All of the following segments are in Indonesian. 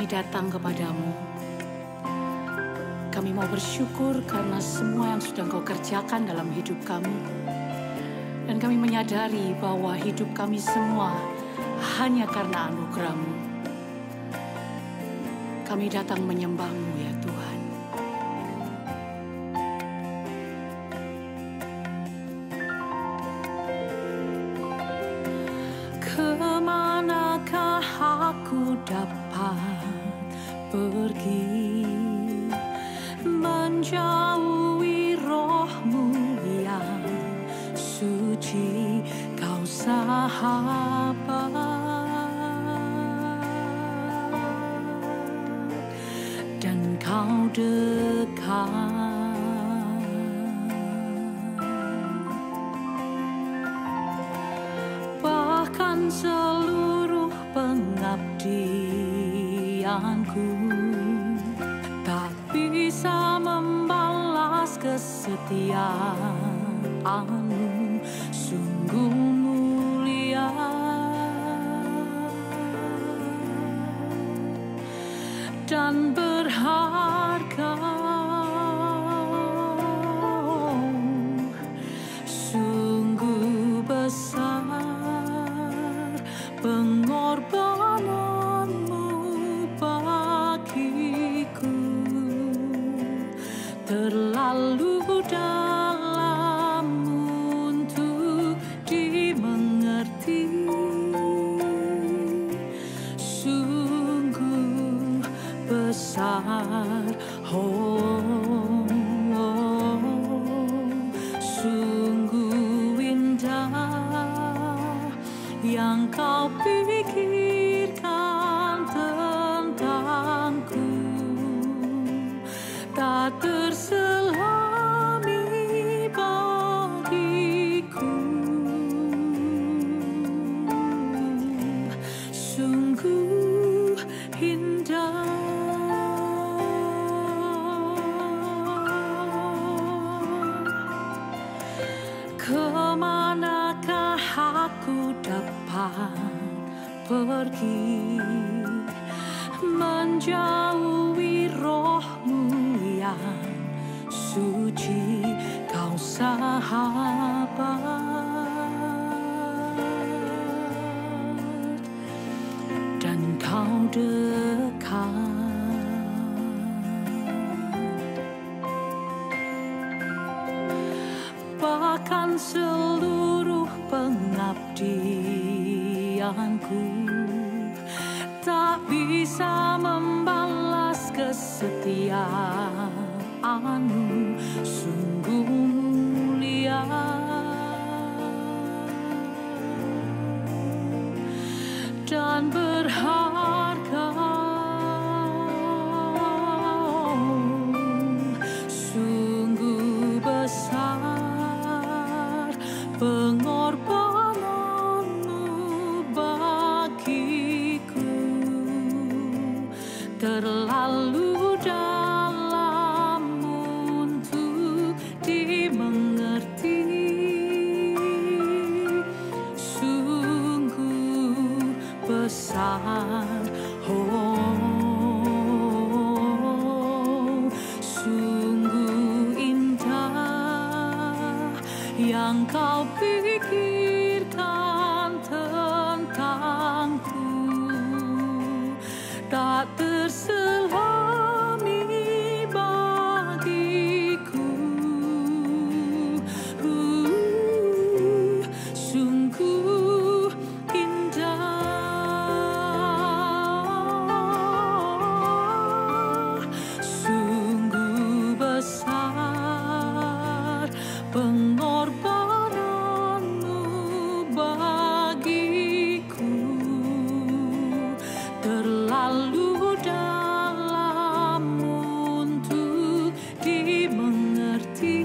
kami datang kepadamu. Kami mau bersyukur karena semua yang sudah Engkau kerjakan dalam hidup kami. Dan kami menyadari bahwa hidup kami semua hanya karena anugerah-Mu. Kami datang menyembah-Mu ya Tuhan. Kemanakah aku dapat pergi, menjauhi roh-Mu yang suci, Kau sahabat, dan Kau dekat. Bahkan seluruh pengabdianku tak bisa membalas kesetiaan-Mu, sungguh mulia dan berharga. Sungguh besar pengorbanan-Mu bagiku, terlalu dalam untuk dimengerti. Sungguh besar, sungguh indah yang Kau pikirkan tentangku, tak terselami bagiku. Sungguh indah. Kemanakah aku dapat pergi, menjauhi roh-Mu yang suci, Kau sahabat, dan Kau dekat. Bahkan seluruh pengabdianku tak bisa membalas kesetiaan-Mu, sungguh mulia dan berharga. Sungguh besar pengorbanan-Mu bagiku, terlalu dalam untuk dimengerti. Sungguh besar, sungguh indah yang Kau pikirkan tentangku, tak terselami bagiku. Sungguh indah, sungguh besar pengorbanan-Mu bagiku, terlalu dalam untuk dimengerti.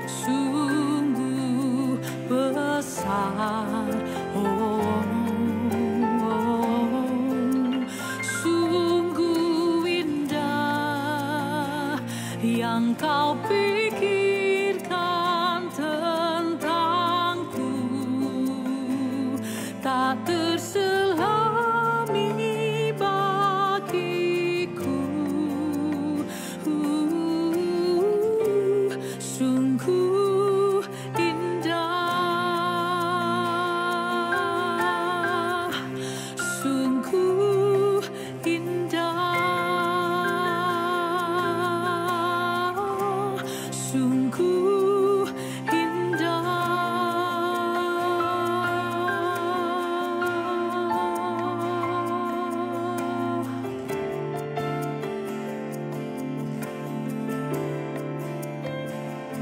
Sungguh besar, sungguh indah yang Kau pikirkan tentangku, tak terselami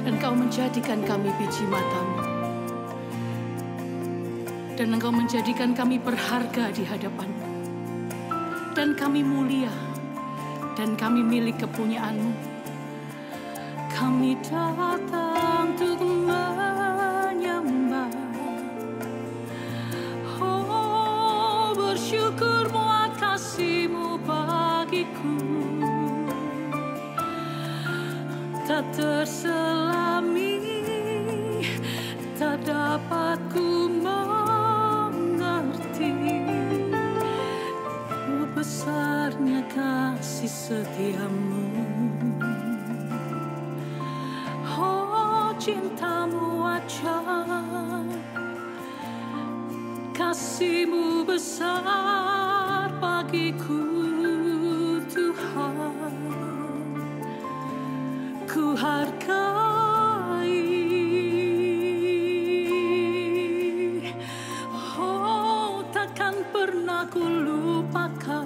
Dan Engkau menjadikan kami biji mata-Mu. Dan Engkau menjadikan kami berharga di hadapan-Mu. Dan kami mulia. Dan kami milik kepunyaan-Mu. Kami datang untuk menyembah. Oh, bersyukur buat kasih-Mu bagiku. Tak terselami, tak dapat ku mengerti besarnya kasih setia-Mu. Oh, cinta-Mu ajaib, kasih-Mu besar bagiku, Tuhan. Ku hargai, oh takkan pernah ku lupakan.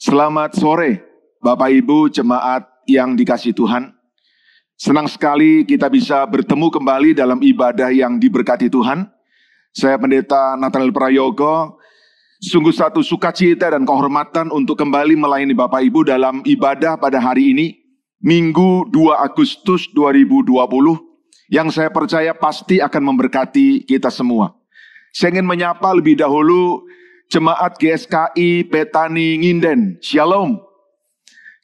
Selamat sore, Bapak Ibu jemaat yang dikasihi Tuhan. Senang sekali kita bisa bertemu kembali dalam ibadah yang diberkati Tuhan. Saya Pendeta Nathanael Prayogo, sungguh satu sukacita dan kehormatan untuk kembali melayani Bapak Ibu dalam ibadah pada hari ini, Minggu 2 Agustus 2020, yang saya percaya pasti akan memberkati kita semua. Saya ingin menyapa lebih dahulu Jemaat GSKI Betani Nginden, Shalom.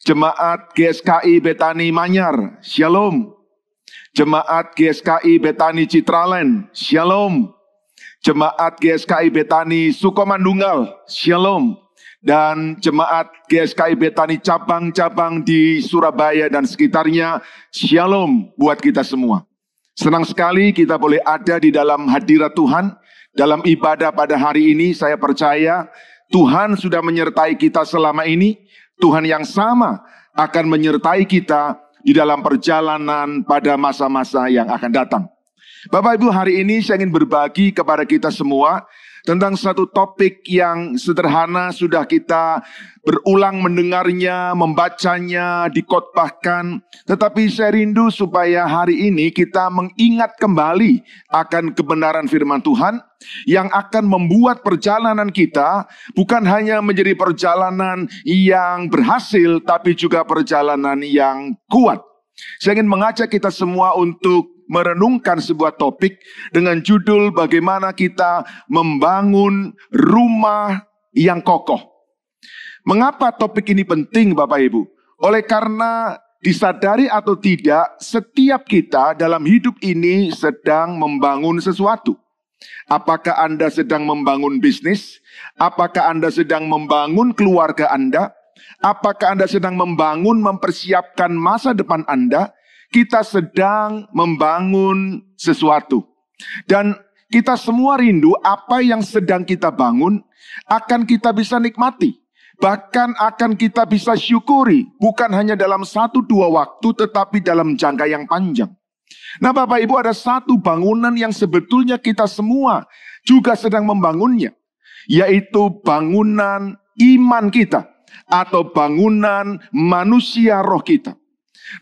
Jemaat GSKI Betani Manyar, Shalom. Jemaat GSKI Betani Citraland, Shalom. Jemaat GSKI Betani Sukomandunggal, Shalom. Dan Jemaat GSKI Betani cabang-cabang di Surabaya dan sekitarnya, Shalom buat kita semua. Senang sekali kita boleh ada di dalam hadirat Tuhan. Dalam ibadah pada hari ini saya percaya Tuhan sudah menyertai kita selama ini. Tuhan yang sama akan menyertai kita di dalam perjalanan pada masa-masa yang akan datang. Bapak Ibu, hari ini saya ingin berbagi kepada kita semua tentang satu topik yang sederhana, sudah kita berulang mendengarnya, membacanya, dikotbahkan. Tetapi saya rindu supaya hari ini kita mengingat kembali akan kebenaran firman Tuhan yang akan membuat perjalanan kita bukan hanya menjadi perjalanan yang berhasil, tapi juga perjalanan yang kuat. Saya ingin mengajak kita semua untuk merenungkan sebuah topik dengan judul bagaimana kita membangun rumah yang kokoh. Mengapa topik ini penting Bapak Ibu? Oleh karena disadari atau tidak, setiap kita dalam hidup ini sedang membangun sesuatu. Apakah Anda sedang membangun bisnis? Apakah Anda sedang membangun keluarga Anda? Apakah Anda sedang mempersiapkan masa depan Anda? Kita sedang membangun sesuatu. Dan kita semua rindu apa yang sedang kita bangun akan kita bisa nikmati. Bahkan akan kita bisa syukuri. Bukan hanya dalam 1-2 waktu, tetapi dalam jangka yang panjang. Nah Bapak Ibu, ada satu bangunan yang sebetulnya kita semua juga sedang membangunnya. Yaitu bangunan iman kita. Atau bangunan manusia roh kita.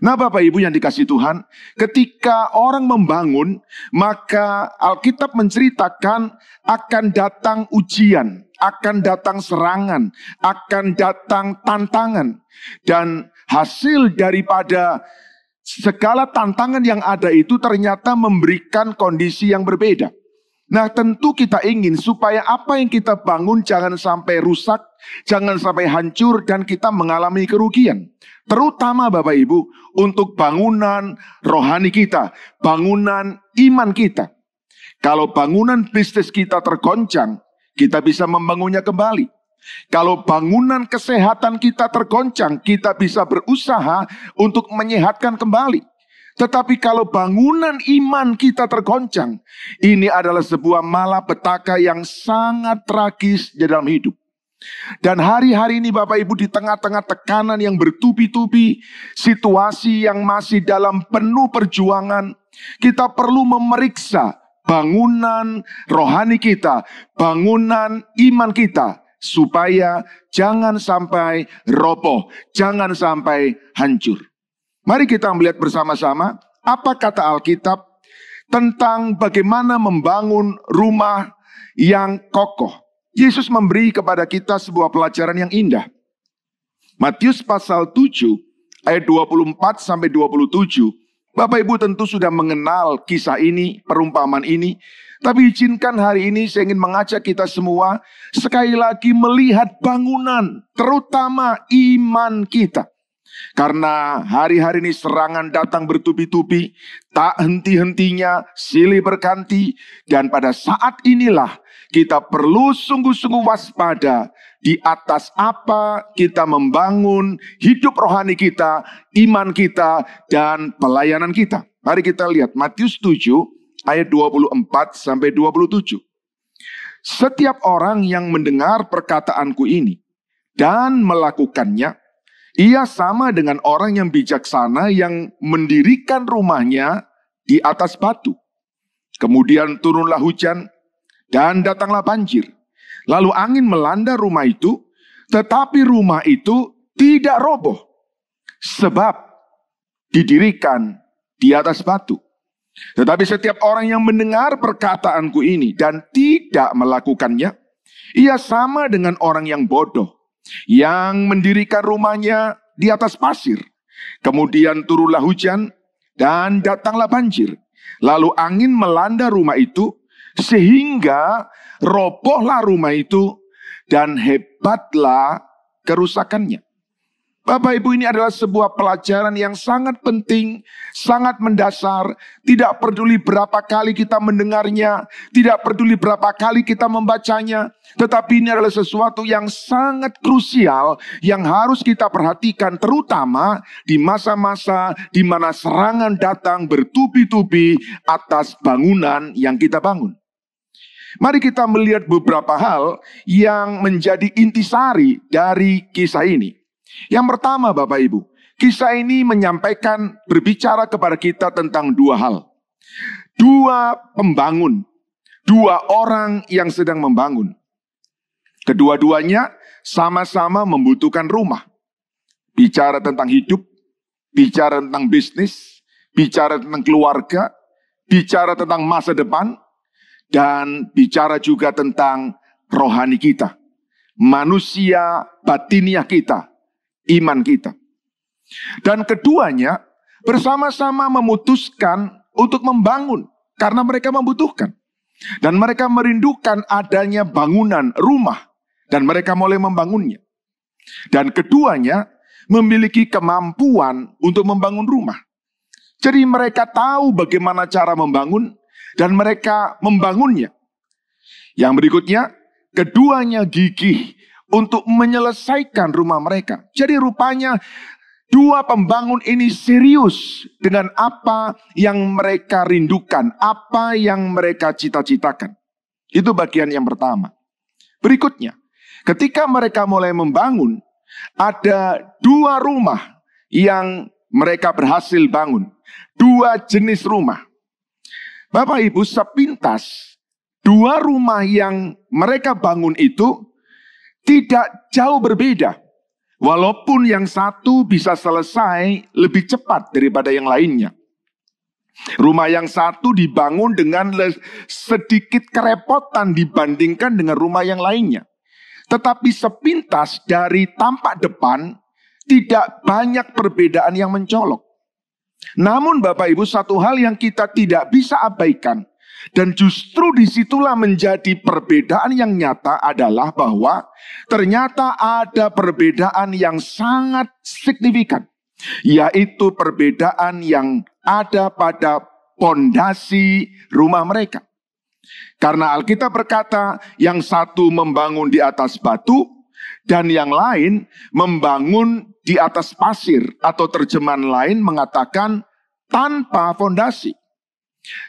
Nah Bapak Ibu yang dikasihi Tuhan, ketika orang membangun, maka Alkitab menceritakan akan datang ujian, akan datang serangan, akan datang tantangan. Dan hasil daripada segala tantangan yang ada itu ternyata memberikan kondisi yang berbeda. Nah tentu kita ingin supaya apa yang kita bangun jangan sampai rusak, jangan sampai hancur dan kita mengalami kerugian. Terutama Bapak Ibu untuk bangunan rohani kita, bangunan iman kita. Kalau bangunan bisnis kita tergoncang, kita bisa membangunnya kembali. Kalau bangunan kesehatan kita tergoncang, kita bisa berusaha untuk menyehatkan kembali. Tetapi kalau bangunan iman kita tergoncang, ini adalah sebuah malapetaka yang sangat tragis di dalam hidup. Dan hari-hari ini Bapak Ibu, di tengah-tengah tekanan yang bertubi-tubi, situasi yang masih dalam penuh perjuangan, kita perlu memeriksa bangunan rohani kita, bangunan iman kita, supaya jangan sampai roboh, jangan sampai hancur. Mari kita melihat bersama-sama apa kata Alkitab tentang bagaimana membangun rumah yang kokoh. Yesus memberi kepada kita sebuah pelajaran yang indah. Matius pasal 7 ayat 24 sampai 27. Bapak Ibu tentu sudah mengenal kisah ini, perumpamaan ini. Tapi izinkan hari ini saya ingin mengajak kita semua sekali lagi melihat bangunan, terutama iman kita. Karena hari-hari ini serangan datang bertubi-tubi, tak henti-hentinya, silih berganti. Dan pada saat inilah kita perlu sungguh-sungguh waspada di atas apa kita membangun hidup rohani kita, iman kita, dan pelayanan kita. Mari kita lihat Matius 7 ayat 24 sampai 27. Setiap orang yang mendengar perkataanku ini dan melakukannya, ia sama dengan orang yang bijaksana yang mendirikan rumahnya di atas batu. Kemudian turunlah hujan dan datanglah banjir. Lalu angin melanda rumah itu, tetapi rumah itu tidak roboh, sebab didirikan di atas batu. Tetapi setiap orang yang mendengar perkataanku ini dan tidak melakukannya, ia sama dengan orang yang bodoh, yang mendirikan rumahnya di atas pasir. Kemudian turunlah hujan dan datanglah banjir. Lalu angin melanda rumah itu, sehingga robohlah rumah itu dan hebatlah kerusakannya. Bapak Ibu, ini adalah sebuah pelajaran yang sangat penting, sangat mendasar. Tidak peduli berapa kali kita mendengarnya, tidak peduli berapa kali kita membacanya, tetapi ini adalah sesuatu yang sangat krusial yang harus kita perhatikan, terutama di masa-masa di mana serangan datang bertubi-tubi atas bangunan yang kita bangun. Mari kita melihat beberapa hal yang menjadi intisari dari kisah ini. Yang pertama Bapak Ibu, kisah ini menyampaikan, berbicara kepada kita tentang dua hal. Dua pembangun, dua orang yang sedang membangun. Kedua-duanya sama-sama membutuhkan rumah. Bicara tentang hidup, bicara tentang bisnis, bicara tentang keluarga, bicara tentang masa depan, dan bicara juga tentang rohani kita. Manusia batiniah kita, iman kita. Dan keduanya bersama-sama memutuskan untuk membangun karena mereka membutuhkan. Dan mereka merindukan adanya bangunan rumah dan mereka mulai membangunnya. Dan keduanya memiliki kemampuan untuk membangun rumah. Jadi mereka tahu bagaimana cara membangun dan mereka membangunnya. Yang berikutnya, keduanya gigih untuk menyelesaikan rumah mereka. Jadi rupanya dua pembangun ini serius dengan apa yang mereka rindukan, apa yang mereka cita-citakan. Itu bagian yang pertama. Berikutnya, ketika mereka mulai membangun, ada dua rumah yang mereka berhasil bangun. Dua jenis rumah. Bapak Ibu, sepintas dua rumah yang mereka bangun itu tidak jauh berbeda. Walaupun yang satu bisa selesai lebih cepat daripada yang lainnya. Rumah yang satu dibangun dengan sedikit kerepotan dibandingkan dengan rumah yang lainnya. Tetapi sepintas dari tampak depan tidak banyak perbedaan yang mencolok. Namun Bapak Ibu, satu hal yang kita tidak bisa abaikan, dan justru disitulah menjadi perbedaan yang nyata adalah bahwa ternyata ada perbedaan yang sangat signifikan. Yaitu perbedaan yang ada pada pondasi rumah mereka. Karena Alkitab berkata yang satu membangun di atas batu dan yang lain membangun di atas pasir. Atau terjemahan lain mengatakan tanpa fondasi.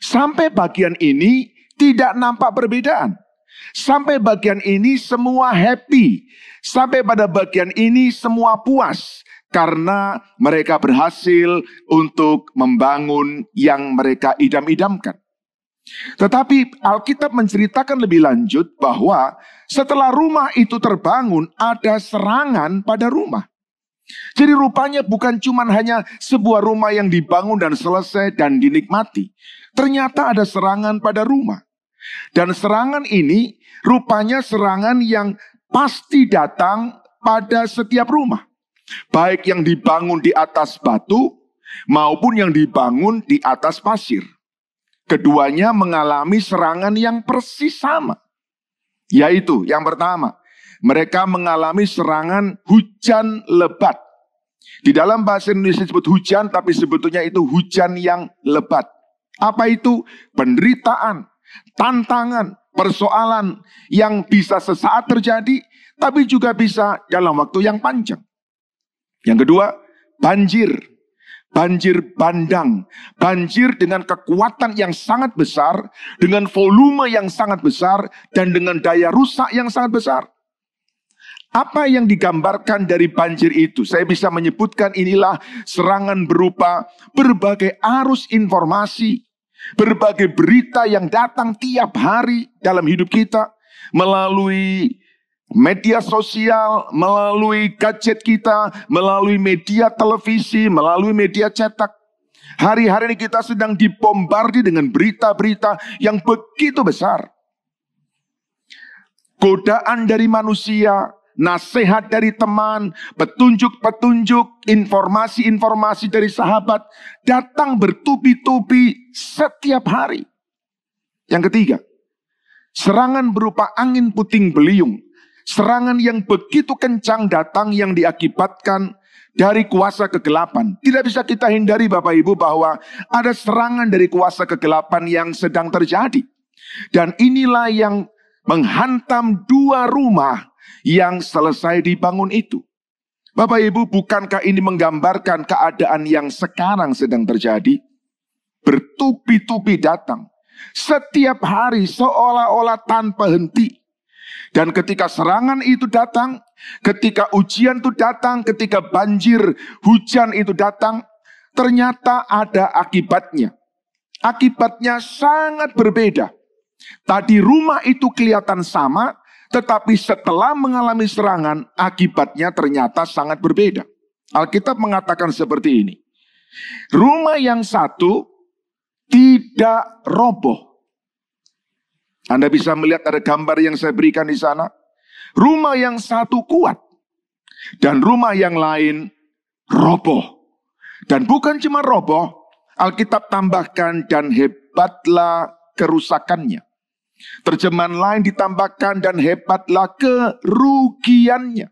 Sampai bagian ini tidak nampak perbedaan. Sampai bagian ini semua happy. Sampai pada bagian ini semua puas. Karena mereka berhasil untuk membangun yang mereka idam-idamkan. Tetapi Alkitab menceritakan lebih lanjut bahwa setelah rumah itu terbangun, ada serangan pada rumah. Jadi rupanya bukan cuma hanya sebuah rumah yang dibangun dan selesai dan dinikmati. Ternyata ada serangan pada rumah. Dan serangan ini rupanya serangan yang pasti datang pada setiap rumah. Baik yang dibangun di atas batu maupun yang dibangun di atas pasir. Keduanya mengalami serangan yang persis sama. Yaitu yang pertama, mereka mengalami serangan hujan lebat. Di dalam bahasa Indonesia disebut hujan, tapi sebetulnya itu hujan yang lebat. Apa itu? Penderitaan, tantangan, persoalan yang bisa sesaat terjadi, tapi juga bisa dalam waktu yang panjang. Yang kedua, banjir. Banjir bandang. Banjir dengan kekuatan yang sangat besar, dengan volume yang sangat besar, dan dengan daya rusak yang sangat besar. Apa yang digambarkan dari banjir itu? Saya bisa menyebutkan inilah serangan berupa berbagai arus informasi, berbagai berita yang datang tiap hari dalam hidup kita, melalui media sosial, melalui gadget kita, melalui media televisi, melalui media cetak. Hari-hari ini kita sedang dibombardir dengan berita-berita yang begitu besar. Godaan dari manusia, nasihat dari teman, petunjuk-petunjuk, informasi-informasi dari sahabat datang bertubi-tubi setiap hari. Yang ketiga, serangan berupa angin puting beliung. Serangan yang begitu kencang datang yang diakibatkan dari kuasa kegelapan. Tidak bisa kita hindari Bapak Ibu bahwa ada serangan dari kuasa kegelapan yang sedang terjadi. Dan inilah yang menghantam dua rumah yang selesai dibangun itu. Bapak Ibu, bukankah ini menggambarkan keadaan yang sekarang sedang terjadi? Bertubi-tubi datang. Setiap hari seolah-olah tanpa henti. Dan ketika serangan itu datang, ketika ujian itu datang, ketika banjir, hujan itu datang, ternyata ada akibatnya. Akibatnya sangat berbeda. Tadi rumah itu kelihatan sama, tetapi setelah mengalami serangan, akibatnya ternyata sangat berbeda. Alkitab mengatakan seperti ini. Rumah yang satu tidak roboh. Anda bisa melihat ada gambar yang saya berikan di sana. Rumah yang satu kuat. Dan rumah yang lain roboh. Dan bukan cuma roboh. Alkitab tambahkan dan hebatlah kerusakannya. Terjemahan lain ditambahkan dan hebatlah kerugiannya.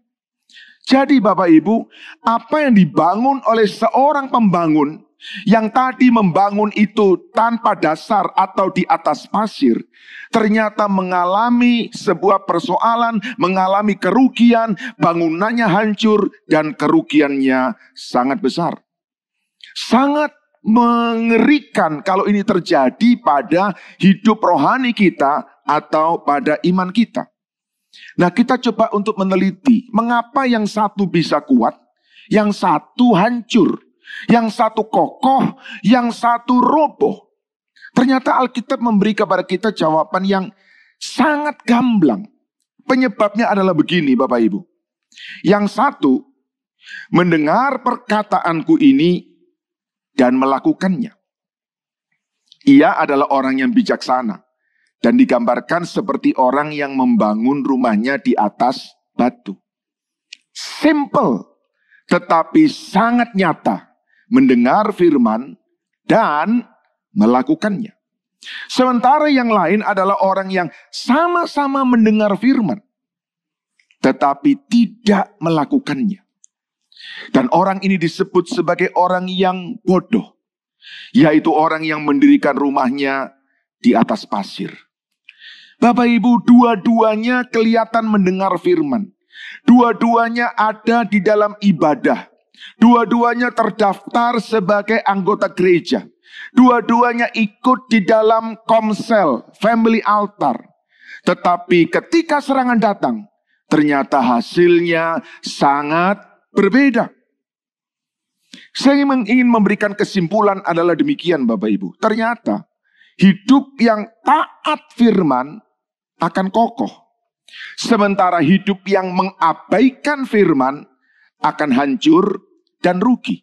Jadi Bapak Ibu, apa yang dibangun oleh seorang pembangun yang tadi membangun itu tanpa dasar atau di atas pasir, ternyata mengalami sebuah persoalan, mengalami kerugian, bangunannya hancur dan kerugiannya sangat besar. Sangat mengerikan kalau ini terjadi pada hidup rohani kita atau pada iman kita. Nah, kita coba untuk meneliti mengapa yang satu bisa kuat, yang satu hancur. Yang satu kokoh, yang satu roboh. Ternyata Alkitab memberi kepada kita jawaban yang sangat gamblang. Penyebabnya adalah begini Bapak Ibu. Yang satu mendengar perkataanku ini dan melakukannya. Ia adalah orang yang bijaksana dan digambarkan seperti orang yang membangun rumahnya di atas batu. Simple, tetapi sangat nyata. Mendengar firman dan melakukannya. Sementara yang lain adalah orang yang sama-sama mendengar firman, tetapi tidak melakukannya. Dan orang ini disebut sebagai orang yang bodoh, yaitu orang yang mendirikan rumahnya di atas pasir. Bapak Ibu, dua-duanya kelihatan mendengar firman. Dua-duanya ada di dalam ibadah. Dua-duanya terdaftar sebagai anggota gereja. Dua-duanya ikut di dalam komsel, family altar. Tetapi ketika serangan datang, ternyata hasilnya sangat berbeda. Saya ingin memberikan kesimpulan adalah demikian Bapak Ibu. Ternyata hidup yang taat firman akan kokoh. Sementara hidup yang mengabaikan firman akan hancur dan rugi.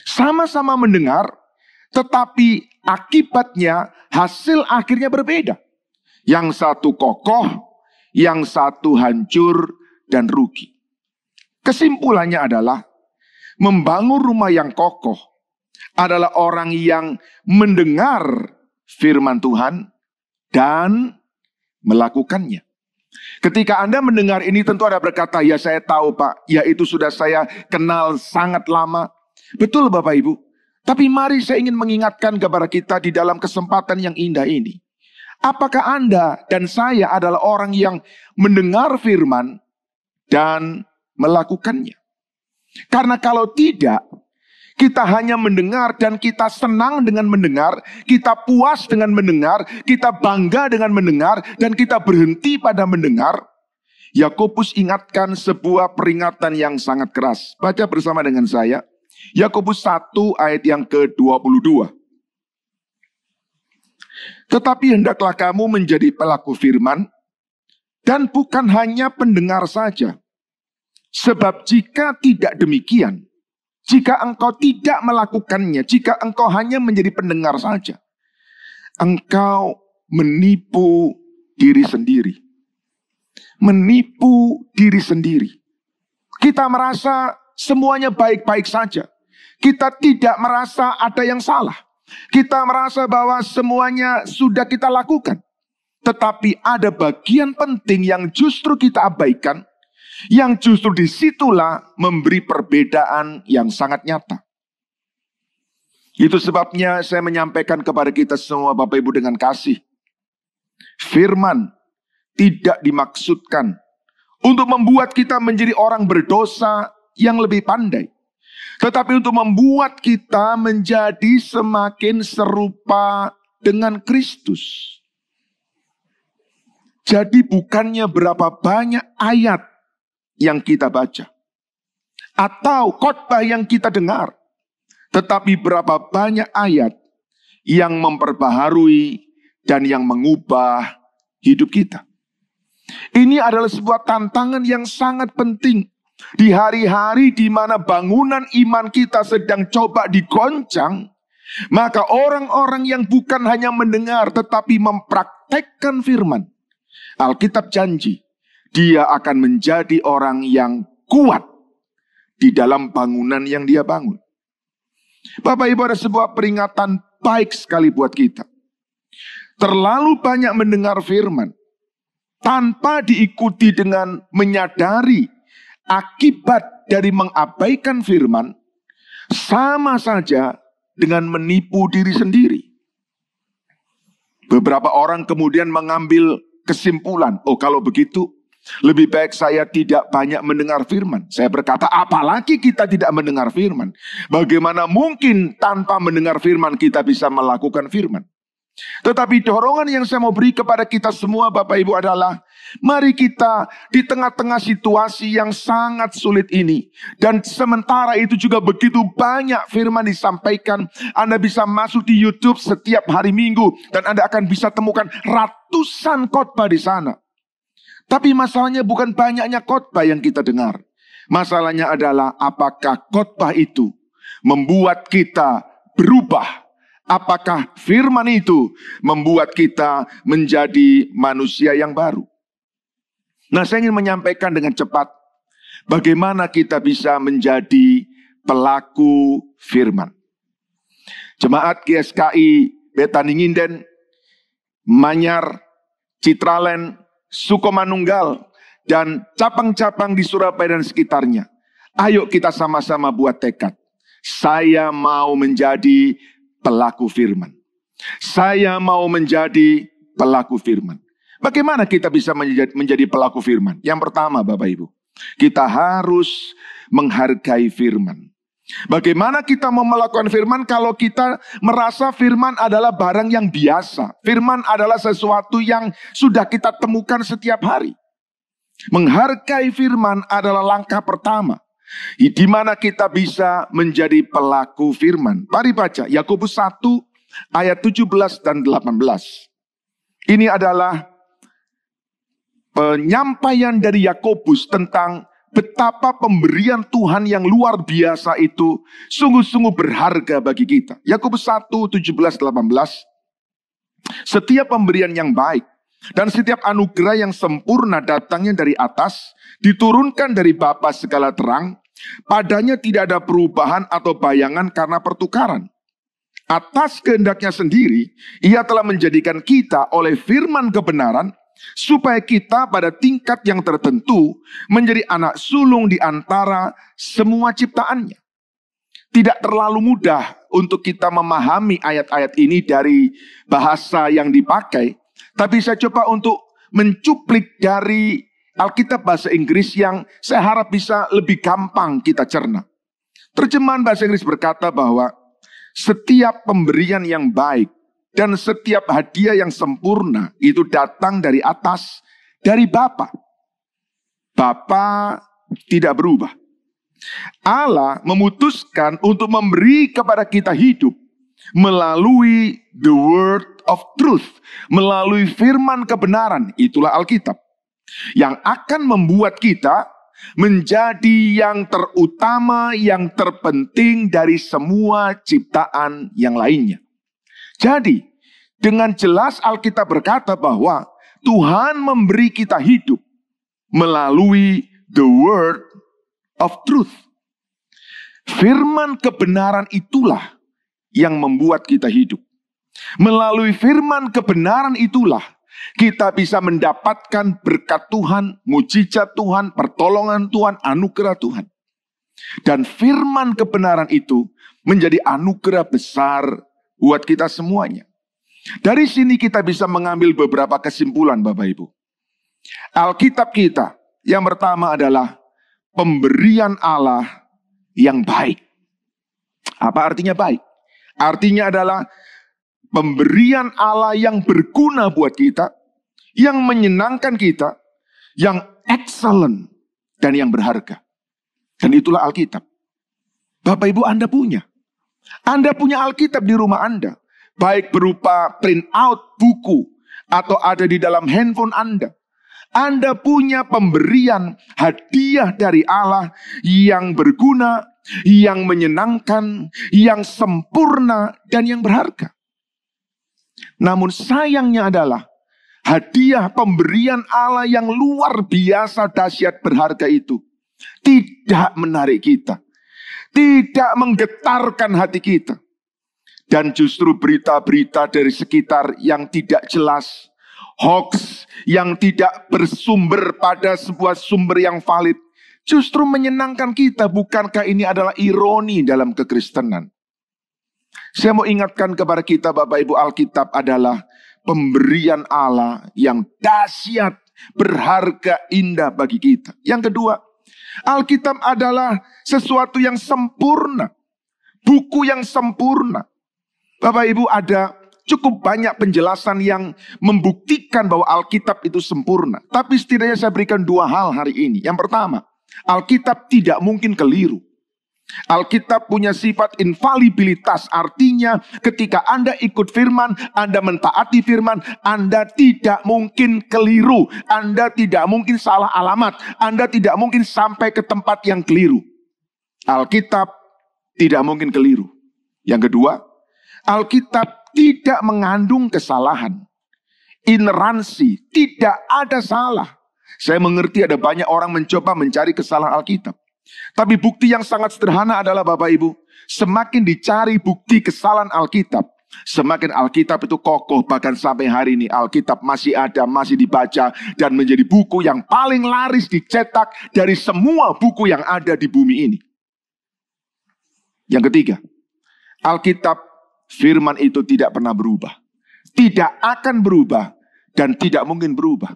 Sama-sama mendengar, tetapi akibatnya hasil akhirnya berbeda. Yang satu kokoh, yang satu hancur dan rugi. Kesimpulannya adalah membangun rumah yang kokoh adalah orang yang mendengar firman Tuhan dan melakukannya. Ketika Anda mendengar ini tentu Anda berkata, ya saya tahu Pak, ya itu sudah saya kenal sangat lama. Betul Bapak Ibu. Tapi mari saya ingin mengingatkan kepada kita di dalam kesempatan yang indah ini. Apakah Anda dan saya adalah orang yang mendengar firman dan melakukannya? Karena kalau tidak, kita hanya mendengar dan kita senang dengan mendengar, kita puas dengan mendengar, kita bangga dengan mendengar, dan kita berhenti pada mendengar. Yakobus ingatkan sebuah peringatan yang sangat keras. Baca bersama dengan saya. Yakobus 1 ayat yang ke-22. Tetapi hendaklah kamu menjadi pelaku firman, dan bukan hanya pendengar saja. Sebab jika tidak demikian, jika engkau tidak melakukannya, jika engkau hanya menjadi pendengar saja, engkau menipu diri sendiri. Menipu diri sendiri. Kita merasa semuanya baik-baik saja. Kita tidak merasa ada yang salah. Kita merasa bahwa semuanya sudah kita lakukan. Tetapi ada bagian penting yang justru kita abaikan, yang justru disitulah memberi perbedaan yang sangat nyata. Itu sebabnya saya menyampaikan kepada kita semua Bapak Ibu dengan kasih. Firman tidak dimaksudkan untuk membuat kita menjadi orang berdosa yang lebih pandai. Tetapi untuk membuat kita menjadi semakin serupa dengan Kristus. Jadi bukannya berapa banyak ayat yang kita baca, atau khotbah yang kita dengar, tetapi berapa banyak ayat yang memperbaharui dan yang mengubah hidup kita. Ini adalah sebuah tantangan yang sangat penting di hari-hari di mana bangunan iman kita sedang coba digoncang. Maka orang-orang yang bukan hanya mendengar tetapi mempraktekkan firman, Alkitab janji dia akan menjadi orang yang kuat di dalam bangunan yang dia bangun. Bapak Ibu, ada sebuah peringatan baik sekali buat kita. Terlalu banyak mendengar firman tanpa diikuti dengan menyadari akibat dari mengabaikan firman, sama saja dengan menipu diri sendiri. Beberapa orang kemudian mengambil kesimpulan, oh kalau begitu lebih baik saya tidak banyak mendengar firman. Saya berkata, apalagi kita tidak mendengar firman. Bagaimana mungkin tanpa mendengar firman kita bisa melakukan firman? Tetapi dorongan yang saya mau beri kepada kita semua Bapak Ibu adalah, mari kita di tengah-tengah situasi yang sangat sulit ini, dan sementara itu juga begitu banyak firman disampaikan. Anda bisa masuk di YouTube setiap hari Minggu dan Anda akan bisa temukan ratusan khotbah di sana. Tapi masalahnya bukan banyaknya khotbah yang kita dengar. Masalahnya adalah apakah khotbah itu membuat kita berubah? Apakah firman itu membuat kita menjadi manusia yang baru? Nah, saya ingin menyampaikan dengan cepat bagaimana kita bisa menjadi pelaku firman. Jemaat GSKI Betani Nginden, Manyar, Citraland, Sukomanunggal, dan cabang-cabang di Surabaya dan sekitarnya. Ayo kita sama-sama buat tekad. Saya mau menjadi pelaku firman. Saya mau menjadi pelaku firman. Bagaimana kita bisa menjadi pelaku firman? Yang pertama Bapak Ibu, Kita harus menghargai firman. Bagaimana kita mau melakukan firman kalau kita merasa firman adalah barang yang biasa? Firman adalah sesuatu yang sudah kita temukan setiap hari. Menghargai firman adalah langkah pertama di mana kita bisa menjadi pelaku firman. Mari baca Yakobus 1 ayat 17 dan 18. Ini adalah penyampaian dari Yakobus tentang betapa pemberian Tuhan yang luar biasa itu sungguh-sungguh berharga bagi kita. Yakobus 1, 17, 18. Setiap pemberian yang baik dan setiap anugerah yang sempurna datangnya dari atas, diturunkan dari Bapa segala terang, padanya tidak ada perubahan atau bayangan karena pertukaran. Atas kehendaknya sendiri, ia telah menjadikan kita oleh firman kebenaran, supaya kita pada tingkat yang tertentu menjadi anak sulung di antara semua ciptaannya. Tidak terlalu mudah untuk kita memahami ayat-ayat ini dari bahasa yang dipakai, tapi saya coba untuk mencuplik dari Alkitab bahasa Inggris yang saya harap bisa lebih gampang kita cerna. Terjemahan bahasa Inggris berkata bahwa setiap pemberian yang baik dan setiap hadiah yang sempurna itu datang dari atas, dari Bapa. Bapa tidak berubah. Allah memutuskan untuk memberi kepada kita hidup melalui the word of truth, melalui firman kebenaran, itulah Alkitab, yang akan membuat kita menjadi yang terutama, yang terpenting dari semua ciptaan yang lainnya. Jadi, dengan jelas Alkitab berkata bahwa Tuhan memberi kita hidup melalui the word of truth. Firman kebenaran itulah yang membuat kita hidup. Melalui firman kebenaran itulah kita bisa mendapatkan berkat Tuhan, mujizat Tuhan, pertolongan Tuhan, anugerah Tuhan. Dan firman kebenaran itu menjadi anugerah besar buat kita semuanya. Dari sini kita bisa mengambil beberapa kesimpulan Bapak Ibu. Alkitab kita yang pertama adalah pemberian Allah yang baik. Apa artinya baik? Artinya adalah pemberian Allah yang berguna buat kita, yang menyenangkan kita, yang excellent dan yang berharga. Dan itulah Alkitab. Bapak Ibu, Anda punya. Anda punya Alkitab di rumah Anda. Baik berupa print out buku atau ada di dalam handphone Anda. Anda punya pemberian hadiah dari Allah yang berguna, yang menyenangkan, yang sempurna, dan yang berharga. Namun sayangnya adalah hadiah pemberian Allah yang luar biasa dahsyat berharga itu tidak menarik kita. Tidak menggetarkan hati kita. Dan justru berita-berita dari sekitar yang tidak jelas, hoax yang tidak bersumber pada sebuah sumber yang valid, justru menyenangkan kita. Bukankah ini adalah ironi dalam kekristenan? Saya mau ingatkan kepada kita Bapak Ibu, Alkitab adalah pemberian Allah yang dahsyat, berharga, indah bagi kita. Yang kedua, Alkitab adalah sesuatu yang sempurna. Buku yang sempurna. Bapak Ibu, ada cukup banyak penjelasan yang membuktikan bahwa Alkitab itu sempurna. Tapi setidaknya saya berikan dua hal hari ini. Yang pertama, Alkitab tidak mungkin keliru. Alkitab punya sifat infalibilitas. Artinya ketika Anda ikut firman, Anda mentaati firman, Anda tidak mungkin keliru. Anda tidak mungkin salah alamat. Anda tidak mungkin sampai ke tempat yang keliru. Alkitab tidak mungkin keliru. Yang kedua, Alkitab tidak mengandung kesalahan. Ineransi, tidak ada salah. Saya mengerti ada banyak orang mencoba mencari kesalahan Alkitab. Tapi bukti yang sangat sederhana adalah Bapak Ibu, semakin dicari bukti kesalahan Alkitab, semakin Alkitab itu kokoh. Bahkan sampai hari ini Alkitab masih ada, masih dibaca, dan menjadi buku yang paling laris dicetak dari semua buku yang ada di bumi ini. Yang ketiga, Alkitab firman itu tidak pernah berubah, tidak akan berubah, dan tidak mungkin berubah.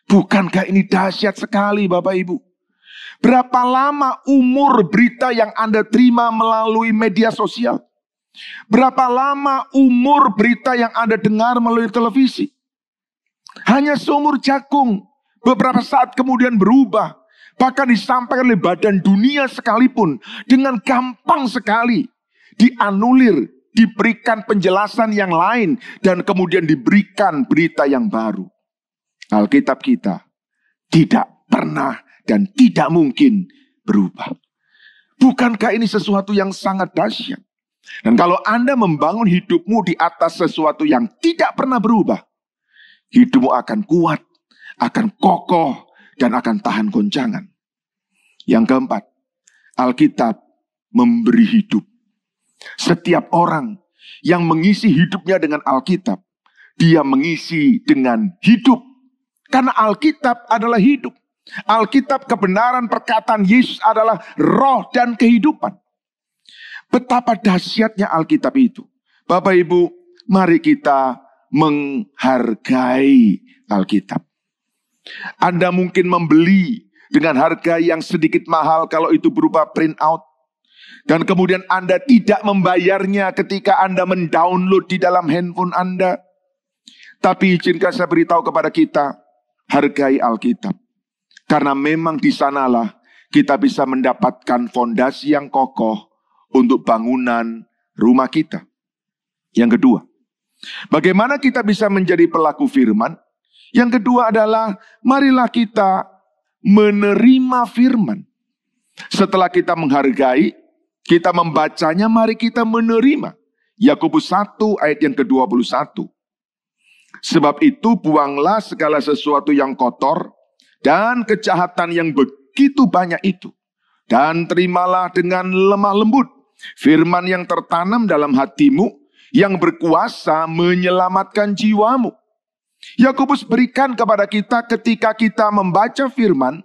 Bukankah ini dahsyat sekali Bapak Ibu? Berapa lama umur berita yang Anda terima melalui media sosial? Berapa lama umur berita yang Anda dengar melalui televisi? Hanya seumur jagung, beberapa saat kemudian berubah. Bahkan disampaikan oleh badan dunia sekalipun, dengan gampang sekali dianulir, diberikan penjelasan yang lain, dan kemudian diberikan berita yang baru. Alkitab kita tidak pernah dan tidak mungkin berubah. Bukankah ini sesuatu yang sangat dahsyat? Dan kalau Anda membangun hidupmu di atas sesuatu yang tidak pernah berubah, hidupmu akan kuat, akan kokoh, dan akan tahan goncangan. Yang keempat, Alkitab memberi hidup. Setiap orang yang mengisi hidupnya dengan Alkitab, dia mengisi dengan hidup. Karena Alkitab adalah hidup. Alkitab, kebenaran perkataan Yesus adalah roh dan kehidupan. Betapa dahsyatnya Alkitab itu. Bapak Ibu, mari kita menghargai Alkitab. Anda mungkin membeli dengan harga yang sedikit mahal kalau itu berupa print out. Dan kemudian Anda tidak membayarnya ketika Anda mendownload di dalam handphone Anda. Tapi izinkan saya beritahu kepada kita, hargai Alkitab. Karena memang di sanalah kita bisa mendapatkan fondasi yang kokoh untuk bangunan rumah kita. Yang kedua, bagaimana kita bisa menjadi pelaku firman? Yang kedua adalah, marilah kita menerima firman. Setelah kita menghargai, kita membacanya, mari kita menerima. Yakobus 1 ayat yang ke-21. Sebab itu buanglah segala sesuatu yang kotor dan kejahatan yang begitu banyak itu. Dan terimalah dengan lemah lembut firman yang tertanam dalam hatimu, yang berkuasa menyelamatkan jiwamu. Yakobus berikan kepada kita ketika kita membaca firman,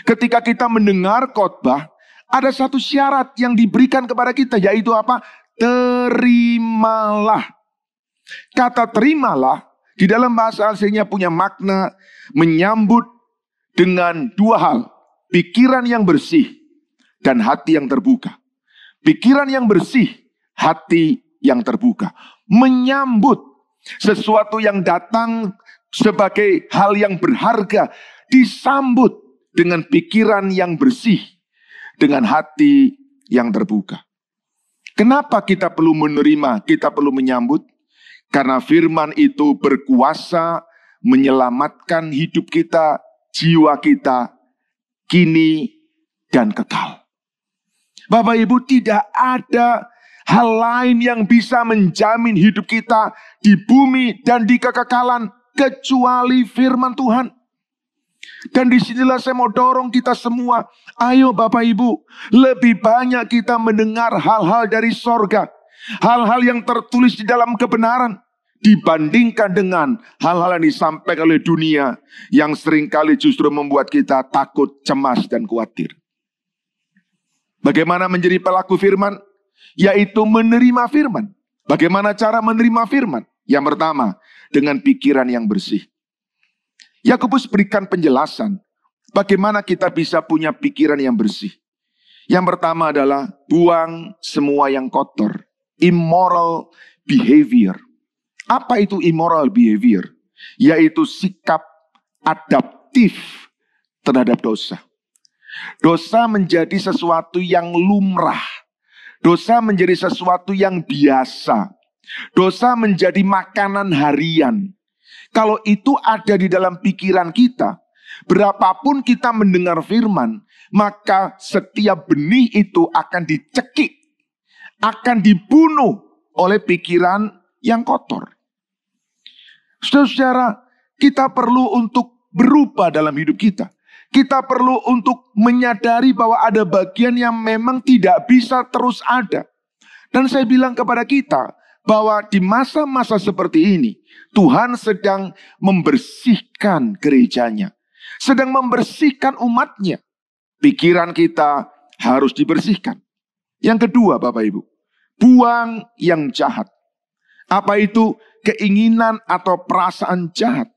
ketika kita mendengar khotbah, ada satu syarat yang diberikan kepada kita, yaitu apa? Terimalah. Kata terimalah di dalam bahasa aslinya punya makna menyambut dengan dua hal. Pikiran yang bersih dan hati yang terbuka. Pikiran yang bersih, hati yang terbuka. Menyambut sesuatu yang datang sebagai hal yang berharga, disambut dengan pikiran yang bersih, dengan hati yang terbuka. Kenapa kita perlu menerima, kita perlu menyambut? Karena firman itu berkuasa menyelamatkan hidup kita, jiwa kita, kini dan kekal. Bapak Ibu, tidak ada hal lain yang bisa menjamin hidup kita di bumi dan di kekekalan kecuali firman Tuhan. Dan disinilah saya mau dorong kita semua. Ayo Bapak Ibu, lebih banyak kita mendengar hal-hal dari sorga. Hal-hal yang tertulis di dalam kebenaran. Dibandingkan dengan hal-hal yang disampaikan oleh dunia. Yang seringkali justru membuat kita takut, cemas, dan khawatir. Bagaimana menjadi pelaku firman? Yaitu menerima firman. Bagaimana cara menerima firman? Yang pertama, dengan pikiran yang bersih. Yakobus berikan penjelasan bagaimana kita bisa punya pikiran yang bersih. Yang pertama adalah buang semua yang kotor. Immoral behavior. Apa itu immoral behavior? Yaitu sikap adaptif terhadap dosa. Dosa menjadi sesuatu yang lumrah. Dosa menjadi sesuatu yang biasa. Dosa menjadi makanan harian. Kalau itu ada di dalam pikiran kita, berapapun kita mendengar firman, maka setiap benih itu akan dicekik, akan dibunuh oleh pikiran yang kotor. Saudara-saudara, kita perlu untuk berubah dalam hidup kita. Kita perlu untuk menyadari bahwa ada bagian yang memang tidak bisa terus ada. Dan saya bilang kepada kita bahwa di masa-masa seperti ini, Tuhan sedang membersihkan gerejanya. Sedang membersihkan umatnya. Pikiran kita harus dibersihkan. Yang kedua Bapak Ibu, buang yang jahat. Apa itu? Keinginan atau perasaan jahat.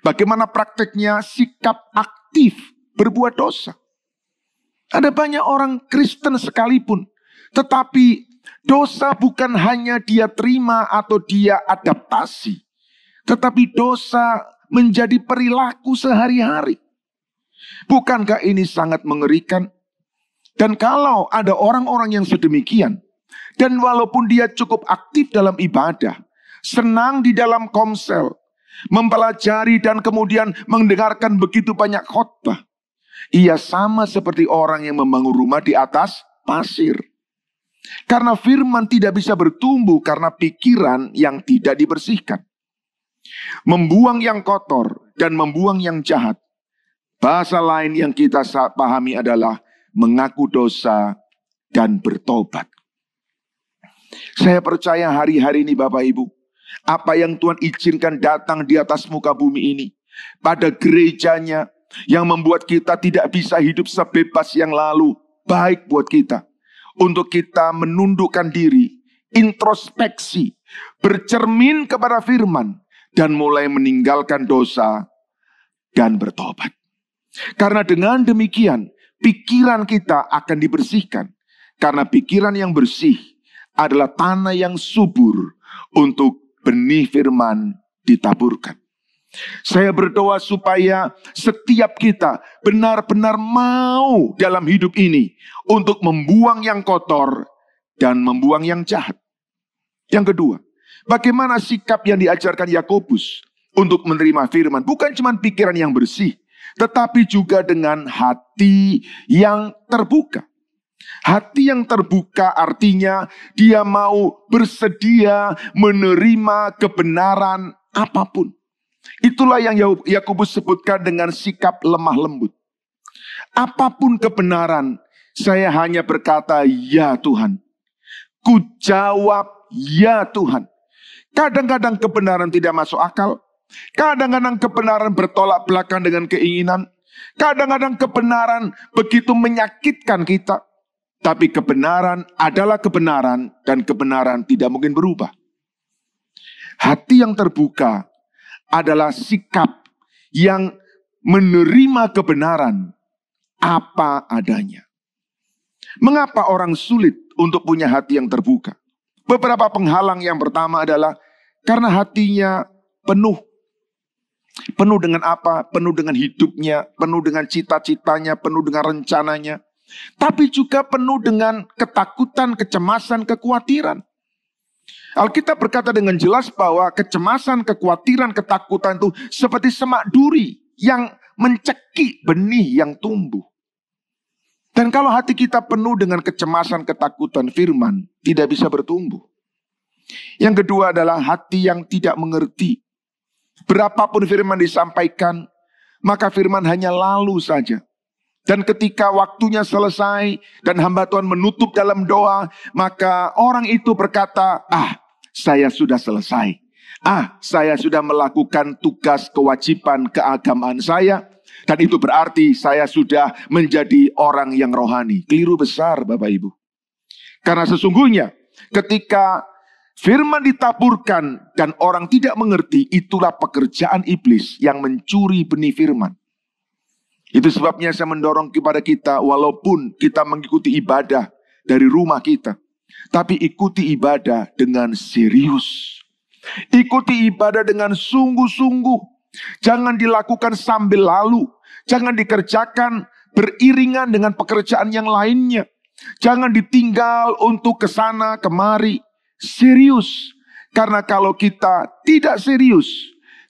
Bagaimana prakteknya? Sikap aktif berbuat dosa. Ada banyak orang Kristen sekalipun, tetapi dosa bukan hanya dia terima atau dia adaptasi, tetapi dosa menjadi perilaku sehari-hari. Bukankah ini sangat mengerikan? Dan kalau ada orang-orang yang sedemikian, dan walaupun dia cukup aktif dalam ibadah, senang di dalam komsel, mempelajari dan kemudian mendengarkan begitu banyak khotbah, ia sama seperti orang yang membangun rumah di atas pasir. Karena firman tidak bisa bertumbuh karena pikiran yang tidak dibersihkan. Membuang yang kotor dan membuang yang jahat. Bahasa lain yang kita pahami adalah mengaku dosa dan bertobat. Saya percaya hari-hari ini Bapak Ibu, apa yang Tuhan izinkan datang di atas muka bumi ini, pada gerejanya yang membuat kita tidak bisa hidup sebebas yang lalu, baik buat kita. Untuk kita menundukkan diri, introspeksi, bercermin kepada firman, dan mulai meninggalkan dosa dan bertobat. Karena dengan demikian, pikiran kita akan dibersihkan. Karena pikiran yang bersih adalah tanah yang subur untuk benih firman ditaburkan. Saya berdoa supaya setiap kita benar-benar mau dalam hidup ini untuk membuang yang kotor dan membuang yang jahat. Yang kedua, bagaimana sikap yang diajarkan Yakobus untuk menerima firman? Bukan cuma pikiran yang bersih, tetapi juga dengan hati yang terbuka. Hati yang terbuka artinya dia mau bersedia menerima kebenaran apapun. Itulah yang Yakobus sebutkan dengan sikap lemah lembut. Apapun kebenaran, saya hanya berkata, ya Tuhan. Ku jawab, ya Tuhan. Kadang-kadang kebenaran tidak masuk akal. Kadang-kadang kebenaran bertolak belakang dengan keinginan. Kadang-kadang kebenaran begitu menyakitkan kita. Tapi kebenaran adalah kebenaran dan kebenaran tidak mungkin berubah. Hati yang terbuka adalah sikap yang menerima kebenaran apa adanya. Mengapa orang sulit untuk punya hati yang terbuka? Beberapa penghalang. Yang pertama adalah karena hatinya penuh. Penuh dengan apa? Penuh dengan hidupnya, penuh dengan cita-citanya, penuh dengan rencananya. Tapi juga penuh dengan ketakutan, kecemasan, kekhawatiran. Alkitab berkata dengan jelas bahwa kecemasan, kekhawatiran, ketakutan itu seperti semak duri yang mencekik benih yang tumbuh. Dan kalau hati kita penuh dengan kecemasan, ketakutan, firman tidak bisa bertumbuh. Yang kedua adalah hati yang tidak mengerti. Berapapun firman disampaikan, maka firman hanya lalu saja. Dan ketika waktunya selesai dan hamba Tuhan menutup dalam doa, maka orang itu berkata, saya sudah selesai. Saya sudah melakukan tugas kewajiban keagamaan saya. Dan itu berarti saya sudah menjadi orang yang rohani. Keliru besar Bapak Ibu. Karena sesungguhnya ketika firman ditaburkan dan orang tidak mengerti, itulah pekerjaan iblis yang mencuri benih firman. Itu sebabnya saya mendorong kepada kita, walaupun kita mengikuti ibadah dari rumah kita, tapi ikuti ibadah dengan serius. Ikuti ibadah dengan sungguh-sungguh. Jangan dilakukan sambil lalu. Jangan dikerjakan beriringan dengan pekerjaan yang lainnya. Jangan ditinggal untuk kesana kemari. Serius. Karena kalau kita tidak serius,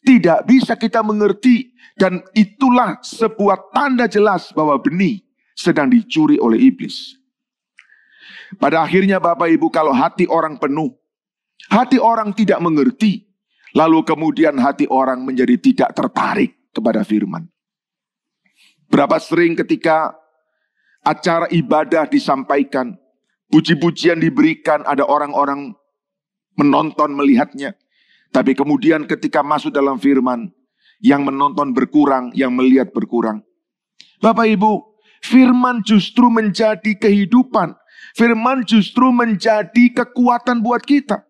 tidak bisa kita mengerti. Dan itulah sebuah tanda jelas bahwa benih sedang dicuri oleh iblis. Pada akhirnya Bapak Ibu, kalau hati orang penuh, hati orang tidak mengerti, lalu kemudian hati orang menjadi tidak tertarik kepada firman. Berapa sering ketika acara ibadah disampaikan, puji-pujian diberikan, ada orang-orang menonton melihatnya. Tapi kemudian ketika masuk dalam firman, yang menonton berkurang, yang melihat berkurang. Bapak Ibu, firman justru menjadi kehidupan. Firman justru menjadi kekuatan buat kita.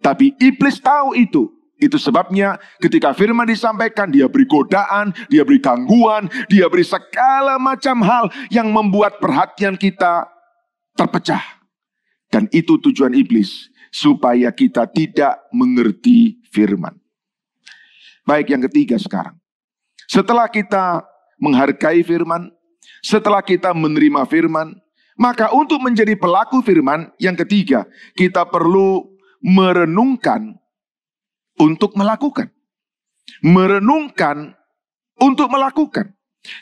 Tapi iblis tahu itu. Itu sebabnya ketika firman disampaikan, dia beri godaan, dia beri gangguan, dia beri segala macam hal yang membuat perhatian kita terpecah. Dan itu tujuan iblis, supaya kita tidak mengerti firman. Baik, yang ketiga sekarang. Setelah kita menghargai firman, setelah kita menerima firman, maka untuk menjadi pelaku firman, yang ketiga, kita perlu merenungkan untuk melakukan. Merenungkan untuk melakukan.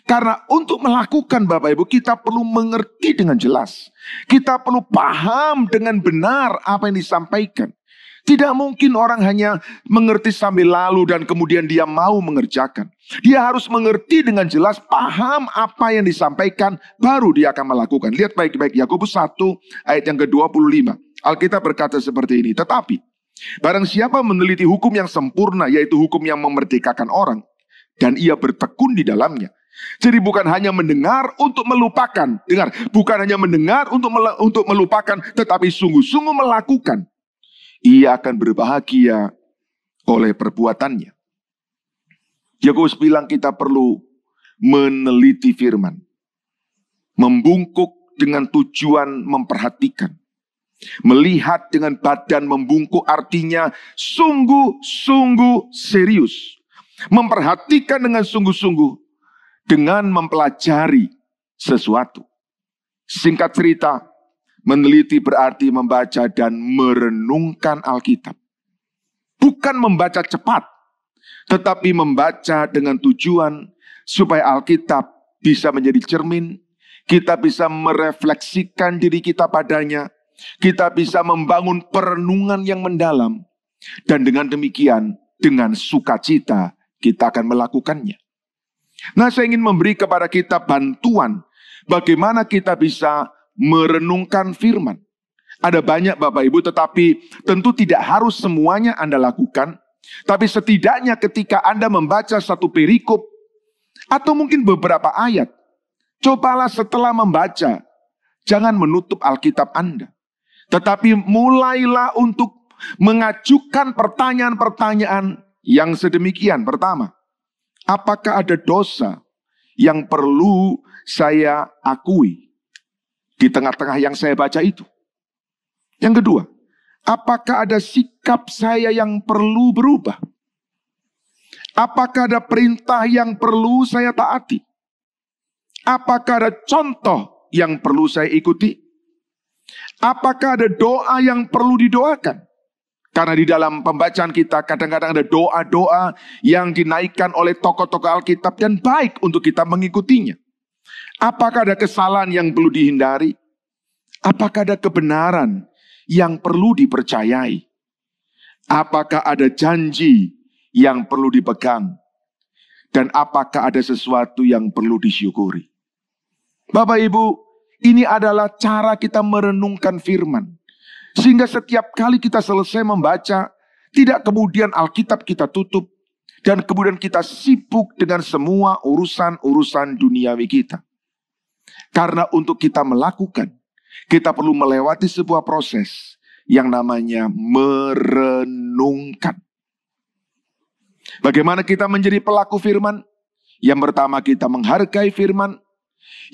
Karena untuk melakukan, Bapak Ibu, kita perlu mengerti dengan jelas. Kita perlu paham dengan benar apa yang disampaikan. Tidak mungkin orang hanya mengerti sambil lalu dan kemudian dia mau mengerjakan. Dia harus mengerti dengan jelas, paham apa yang disampaikan, baru dia akan melakukan. Lihat baik-baik Yakobus 1 ayat yang ke-25. Alkitab berkata seperti ini, tetapi barang siapa meneliti hukum yang sempurna, yaitu hukum yang memerdekakan orang, dan ia bertekun di dalamnya. Jadi bukan hanya mendengar untuk melupakan. Dengar, bukan hanya mendengar untuk melupakan, tetapi sungguh-sungguh melakukan. Ia akan berbahagia oleh perbuatannya. Yakobus bilang kita perlu meneliti firman. Membungkuk dengan tujuan memperhatikan. Melihat dengan badan membungkuk artinya sungguh-sungguh serius. Memperhatikan dengan sungguh-sungguh dengan mempelajari sesuatu. Singkat cerita, meneliti berarti membaca dan merenungkan Alkitab. Bukan membaca cepat, tetapi membaca dengan tujuan supaya Alkitab bisa menjadi cermin. Kita bisa merefleksikan diri kita padanya. Kita bisa membangun perenungan yang mendalam. Dan dengan demikian, dengan sukacita kita akan melakukannya. Nah, saya ingin memberi kepada kita bantuan bagaimana kita bisa merenungkan firman. Ada banyak Bapak Ibu, tetapi tentu tidak harus semuanya Anda lakukan. Tapi setidaknya ketika Anda membaca satu perikop atau mungkin beberapa ayat, cobalah setelah membaca, jangan menutup Alkitab Anda. Tetapi mulailah untuk mengajukan pertanyaan-pertanyaan yang sedemikian. Pertama, apakah ada dosa yang perlu saya akui di tengah-tengah yang saya baca itu? Yang kedua, apakah ada sikap saya yang perlu berubah? Apakah ada perintah yang perlu saya taati? Apakah ada contoh yang perlu saya ikuti? Apakah ada doa yang perlu didoakan? Karena di dalam pembacaan kita kadang-kadang ada doa-doa yang dinaikkan oleh tokoh-tokoh Alkitab dan baik untuk kita mengikutinya. Apakah ada kesalahan yang perlu dihindari? Apakah ada kebenaran yang perlu dipercayai? Apakah ada janji yang perlu dipegang? Dan apakah ada sesuatu yang perlu disyukuri? Bapak Ibu, ini adalah cara kita merenungkan firman. Sehingga setiap kali kita selesai membaca, tidak kemudian Alkitab kita tutup, dan kemudian kita sibuk dengan semua urusan-urusan duniawi kita. Karena untuk kita melakukan, kita perlu melewati sebuah proses yang namanya merenungkan. Bagaimana kita menjadi pelaku firman? Yang pertama, kita menghargai firman.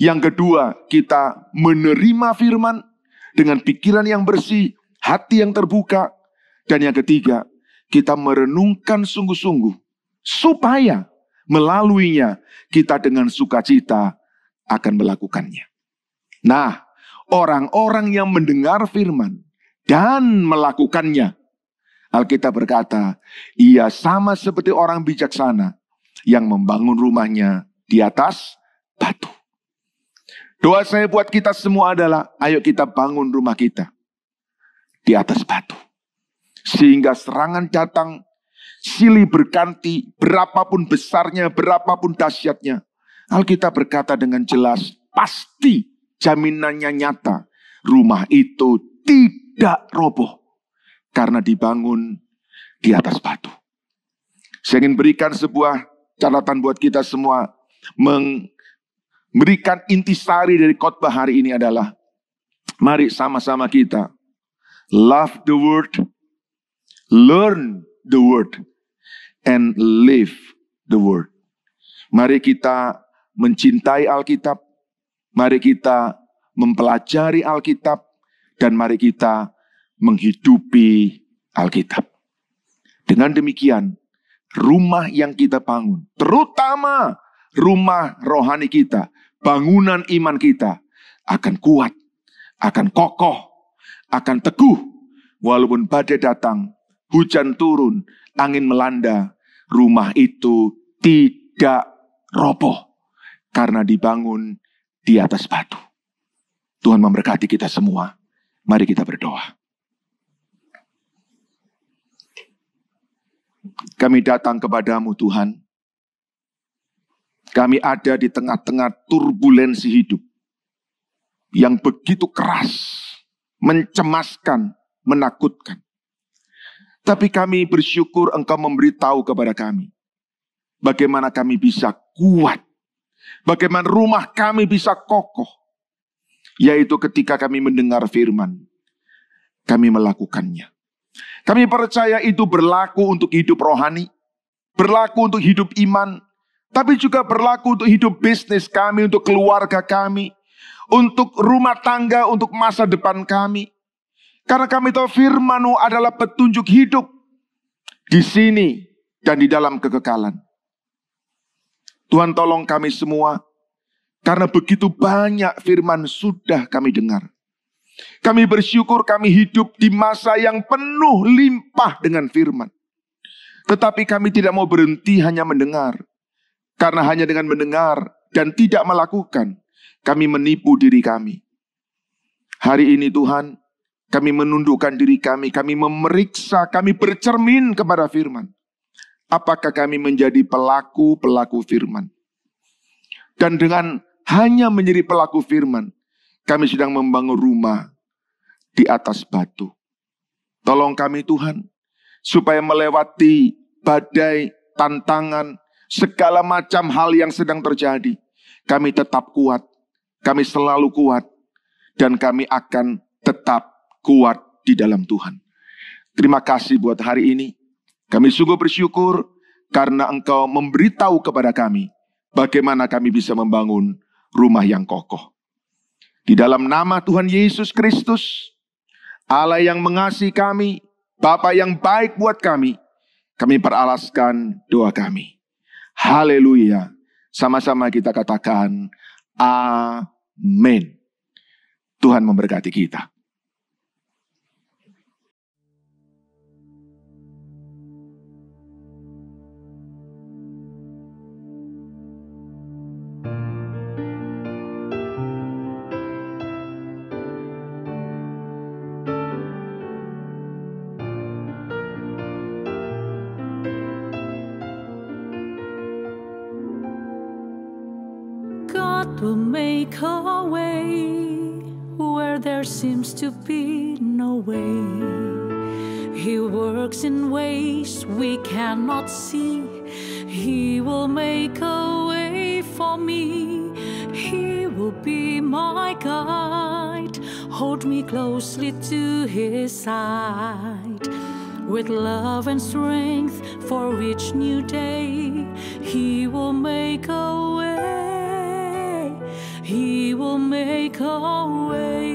Yang kedua, kita menerima firman dengan pikiran yang bersih, hati yang terbuka. Dan yang ketiga, kita merenungkan sungguh-sungguh supaya melaluinya kita dengan sukacita akan melakukannya. Nah, orang-orang yang mendengar firman dan melakukannya, Alkitab berkata, ia sama seperti orang bijaksana yang membangun rumahnya di atas batu. Doa saya buat kita semua adalah, ayo kita bangun rumah kita di atas batu. Sehingga serangan datang, silih berganti, berapapun besarnya, berapapun dahsyatnya. Alkitab berkata dengan jelas, pasti jaminannya nyata. Rumah itu tidak roboh karena dibangun di atas batu. Saya ingin berikan sebuah catatan buat kita semua. Memberikan intisari dari khotbah hari ini adalah, mari sama-sama kita love the word, learn the word and live the word. Mari kita mencintai Alkitab, mari kita mempelajari Alkitab, dan mari kita menghidupi Alkitab. Dengan demikian, rumah yang kita bangun, terutama rumah rohani kita, bangunan iman kita, akan kuat, akan kokoh, akan teguh. Walaupun badai datang, hujan turun, angin melanda, rumah itu tidak roboh karena dibangun di atas batu. Tuhan memberkati kita semua. Mari kita berdoa. Kami datang kepadamu Tuhan. Kami ada di tengah-tengah turbulensi hidup yang begitu keras, mencemaskan, menakutkan. Tapi kami bersyukur Engkau memberitahu kepada kami bagaimana kami bisa kuat, bagaimana rumah kami bisa kokoh, yaitu ketika kami mendengar firman, kami melakukannya. Kami percaya itu berlaku untuk hidup rohani, berlaku untuk hidup iman, tapi juga berlaku untuk hidup bisnis kami, untuk keluarga kami, untuk rumah tangga, untuk masa depan kami. Karena kami tahu firman-Mu adalah petunjuk hidup di sini dan di dalam kekekalan. Tuhan tolong kami semua, karena begitu banyak firman sudah kami dengar. Kami bersyukur kami hidup di masa yang penuh limpah dengan firman. Tetapi kami tidak mau berhenti hanya mendengar. Karena hanya dengan mendengar dan tidak melakukan, kami menipu diri kami. Hari ini Tuhan, kami menundukkan diri kami memeriksa, kami bercermin kepada firman. Apakah kami menjadi pelaku-pelaku firman? Dan dengan hanya menjadi pelaku firman, kami sedang membangun rumah di atas batu. Tolong kami Tuhan, supaya melewati badai, tantangan, segala macam hal yang sedang terjadi. Kami tetap kuat, kami selalu kuat, dan kami akan tetap kuat di dalam Tuhan. Terima kasih buat hari ini. Kami sungguh bersyukur karena Engkau memberitahu kepada kami bagaimana kami bisa membangun rumah yang kokoh. Di dalam nama Tuhan Yesus Kristus, Allah yang mengasihi kami, Bapa yang baik buat kami peralaskan doa kami. Haleluya. Sama-sama kita katakan amin. Tuhan memberkati kita. God will make a way where there seems to be no way. He works in ways we cannot see. He will make a way for me. He will be my guide. Hold me closely to His side. With love and strength for each new day, He will make a way. He will make a way.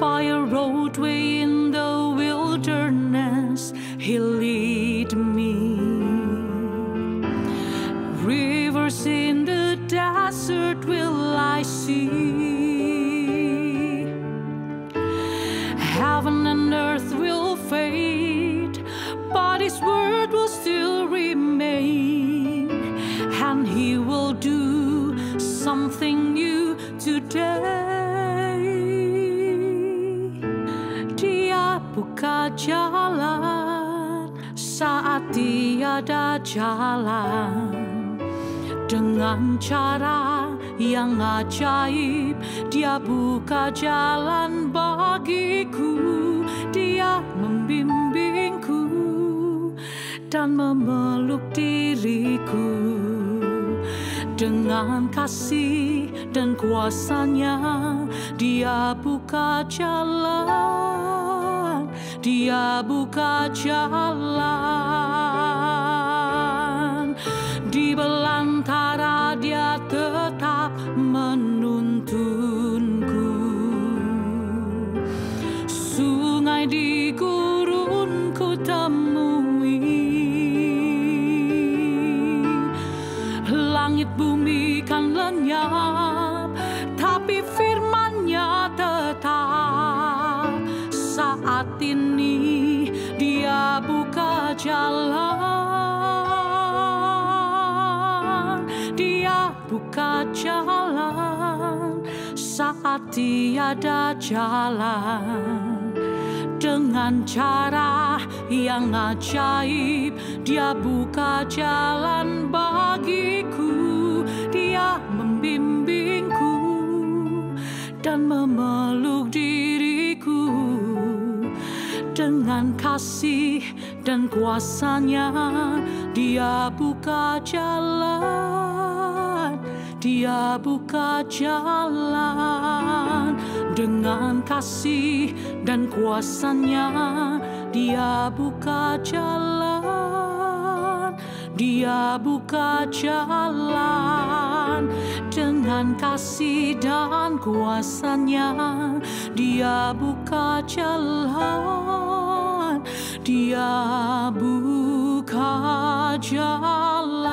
By a roadway in the wilderness, He'll lead me. Rivers in the desert will I see. Heaven and earth will fade, but His word will still remain. And He will do something new today. Dia buka jalan saat tiada jalan. Dengan cara yang ajaib, Dia buka jalan bagiku. Dia membimbingku dan memeluk diriku. Dengan kasih dan kuasa-Nya, Dia buka jalan. Dia buka jalan. Di belantara Dia tetap menuntunku. Sungai di gurun ku temui, langit bumi kan lenyap, tapi firman-Nya tetap. Saat ini Dia buka jalan. Dia buka jalan saat tiada jalan. Dengan cara yang ajaib Dia buka jalan bagiku. Dia membimbingku dan memeluk diriku. Dengan kasih dan kuasa-Nya Dia buka jalan. Dia buka jalan. Dengan kasih dan kuasa-Nya Dia buka jalan. Dia buka jalan. Dengan kasih dan kuasa-Nya Dia buka jalan. Dia buka jalan.